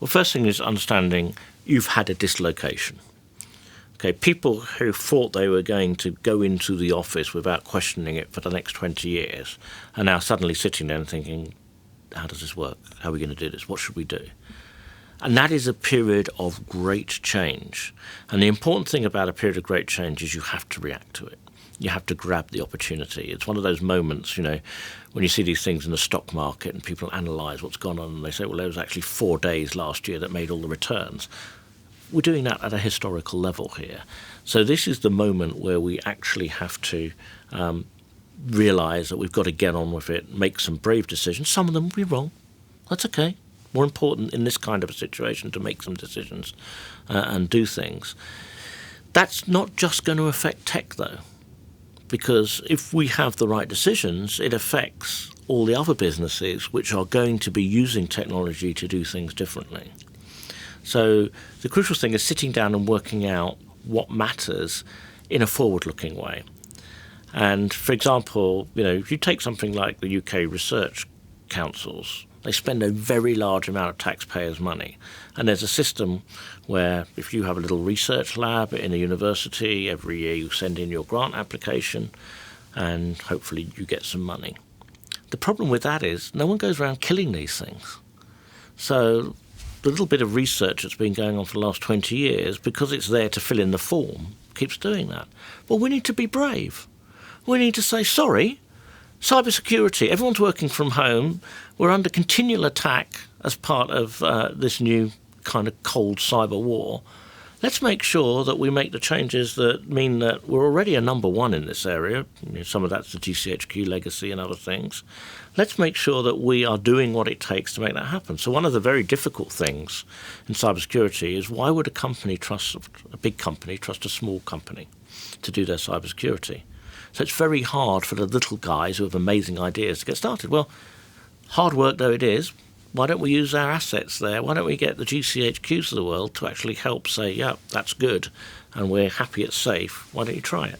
Well, first thing is understanding you've had a dislocation. Okay, people who thought they were going to go into the office without questioning it for the next 20 years are now suddenly sitting there and thinking, how does this work? How are we going to do this? What should we do? And that is a period of great change. And the important thing about a period of great change is you have to react to it. You have to grab the opportunity. It's one of those moments, when you see these things in the stock market and people analyse what's gone on and they say, well, there was actually 4 days last year that made all the returns. We're doing that at a historical level here. So this is the moment where we actually have to realise that we've got to get on with it, make some brave decisions. Some of them will be wrong. That's okay. More important in this kind of a situation to make some decisions and do things. That's not just going to affect tech, though, because if we have the right decisions, it affects all the other businesses which are going to be using technology to do things differently. So the crucial thing is sitting down and working out what matters in a forward-looking way. And, for example, if you take something like the UK research councils, they spend a very large amount of taxpayers' money. And there's a system where if you have a little research lab in a university, every year you send in your grant application and hopefully you get some money. The problem with that is no one goes around killing these things. So the little bit of research that's been going on for the last 20 years, because it's there to fill in the form, keeps doing that. Well, we need to be brave. We need to say, sorry, cybersecurity, everyone's working from home. We're under continual attack as part of this new kind of cold cyber war. Let's make sure that we make the changes that mean that we're already a number one in this area. Some of that's the GCHQ legacy and other things. Let's make sure that we are doing what it takes to make that happen. So one of the very difficult things in cybersecurity is why would a big company trust a small company to do their cybersecurity? So it's very hard for the little guys who have amazing ideas to get started. Well, hard work though it is, why don't we use our assets there? Why don't we get the GCHQs of the world to actually help say, yeah, that's good, and we're happy it's safe. Why don't you try it?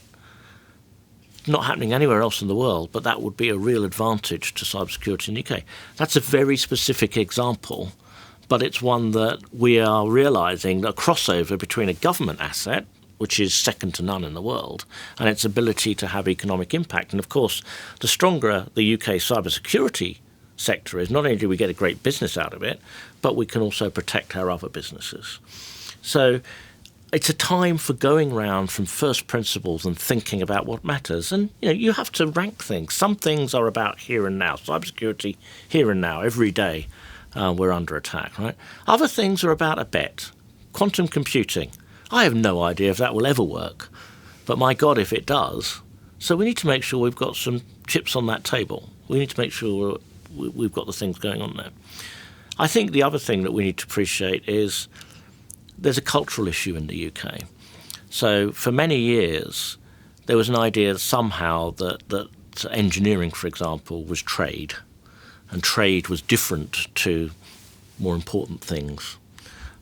Not happening anywhere else in the world, but that would be a real advantage to cybersecurity in the UK. That's a very specific example, but it's one that we are realising that a crossover between a government asset, which is second to none in the world, and its ability to have economic impact. And of course, the stronger the UK cybersecurity sector is, not only do we get a great business out of it, but we can also protect our other businesses. So it's a time for going round from first principles and thinking about what matters. And you have to rank things. Some things are about here and now. Cybersecurity, here and now, every day we're under attack, right? Other things are about a bet. Quantum computing. I have no idea if that will ever work, but my God, if it does. So we need to make sure we've got some chips on that table. We need to make sure we've got the things going on there. I think the other thing that we need to appreciate is there's a cultural issue in the UK. So for many years, there was an idea somehow that engineering, for example, was trade, and trade was different to more important things.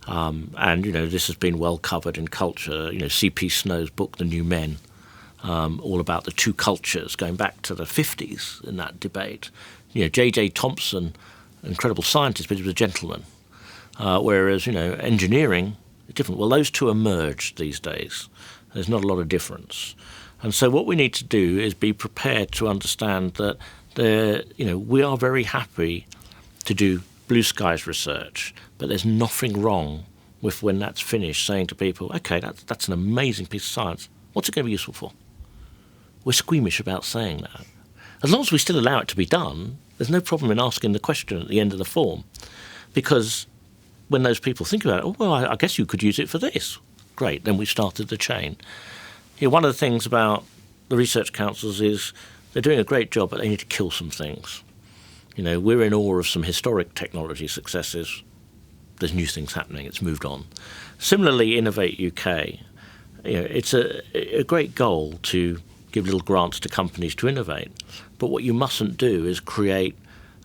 And this has been well covered in culture. C.P. Snow's book, The New Men, all about the two cultures, going back to the 50s in that debate. J.J. Thompson, incredible scientist, but he was a gentleman. Whereas, engineering is different. Well, those two are merged these days. There's not a lot of difference. And so what we need to do is be prepared to understand that we are very happy to do blue skies research, but there's nothing wrong with when that's finished saying to people, okay, that's an amazing piece of science. What's it going to be useful for? We're squeamish about saying that. As long as we still allow it to be done, there's no problem in asking the question at the end of the form. Because when those people think about it, I guess you could use it for this. Great, then we started the chain. One of the things about the research councils is they're doing a great job, but they need to kill some things. We're in awe of some historic technology successes. There's new things happening. It's moved on. Similarly, Innovate UK, it's a great goal to give little grants to companies to innovate. But what you mustn't do is create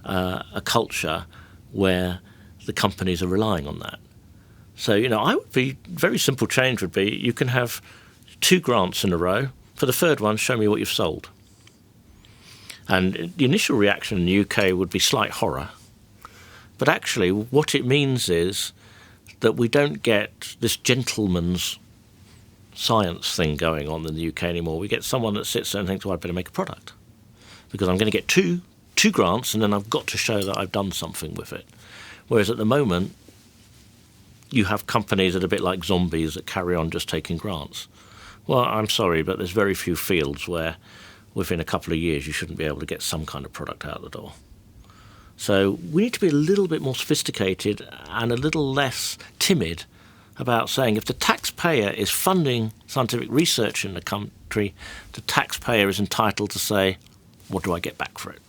a culture where the companies are relying on that. So, I would be, very simple change would be you can have 2 grants in a row. For the third one, show me what you've sold. And the initial reaction in the UK would be slight horror. But actually, what it means is that we don't get this gentleman's science thing going on in the UK anymore. We get someone that sits there and thinks, well, I'd better make a product because I'm going to get two grants and then I've got to show that I've done something with it. Whereas at the moment, you have companies that are a bit like zombies that carry on just taking grants. Well, I'm sorry, but there's very few fields where within a couple of years you shouldn't be able to get some kind of product out the door. So we need to be a little bit more sophisticated and a little less timid about saying if the taxpayer is funding scientific research in the country, the taxpayer is entitled to say, what do I get back for it?